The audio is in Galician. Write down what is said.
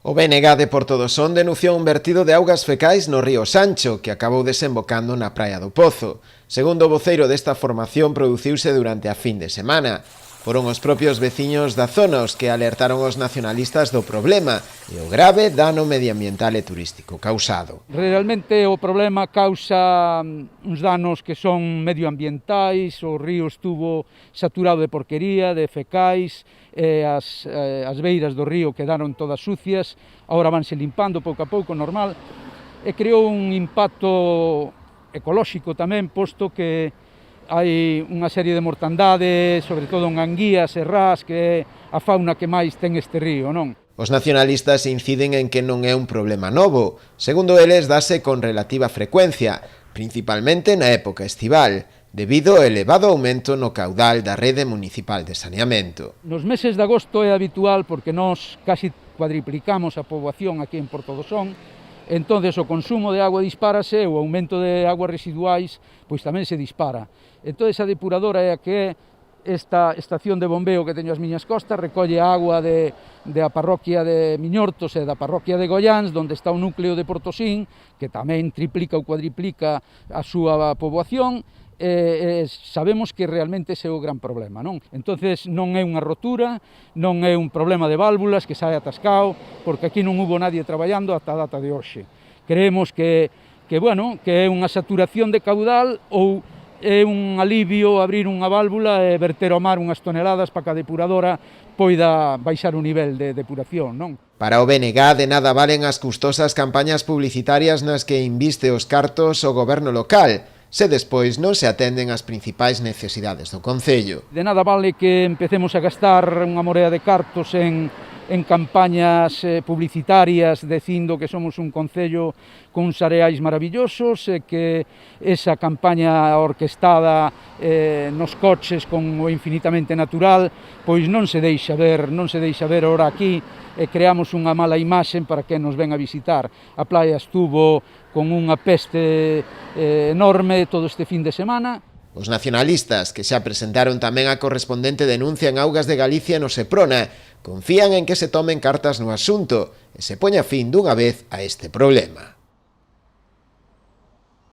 O BNG de Portodosón denunciou un vertido de augas fecais no río Sancho, que acabou desembocando na praia do Pozo. Segundo o voceiro desta formación, produciuse durante a fin de semana. Foron os propios veciños da zona os que alertaron os nacionalistas do problema e o grave dano medioambiental e turístico causado. Realmente o problema causa uns danos que son medioambientais, o río estuvo saturado de porquería, de fecais, as beiras do río quedaron todas sucias, agora vanse limpando pouco a pouco, normal, e creou un impacto ecolóxico tamén, posto que hai unha serie de mortandade, sobre todo en anguías e rás, que é a fauna que máis ten este río, non? Os nacionalistas inciden en que non é un problema novo. Segundo eles, dase con relativa frecuencia, principalmente na época estival, debido ao elevado aumento no caudal da rede municipal de saneamento. Nos meses de agosto é habitual porque nós casi cuadriplicamos a poboación aquí en Portodosón. Entonces o consumo de agua dispárase, o aumento de aguas residuais pois tamén se dispara. Entón a depuradora é a que é esta estación de bombeo que teño ás miñas costas, recolle a agua da parroquia de Miñortos e da parroquia de Goiáns, onde está o núcleo de Portosín, que tamén triplica ou cuadriplica a súa poboación. Sabemos que realmente ese é o gran problema, non? Entonces non é unha rotura, non é un problema de válvulas que sae atascado, porque aquí non hubo nadie traballando ata a data de hoxe. Creemos que é unha saturación de caudal ou é un alivio abrir unha válvula e verter ao mar unhas toneladas para que a depuradora poida baixar o nivel de depuración, non? Para o BNG de nada valen as custosas campañas publicitarias nas que inviste os cartos o goberno local, se despois non se atenden as principais necesidades do concello. De nada vale que empecemos a gastar unha morea de cartos en campañas publicitarias dicindo que somos un concello con uns areais maravillosos e que esa campaña orquestada nos coches con o infinitamente natural pois non se deixa ver ora aquí e creamos unha mala imaxe para que nos ven a visitar. A praia estuvo con unha peste enorme todo este fin de semana. Os nacionalistas, que xa presentaron tamén a correspondente denuncia en Augas de Galicia no Seprona, confían en que se tomen cartas no asunto e se poña fin dunha vez a este problema.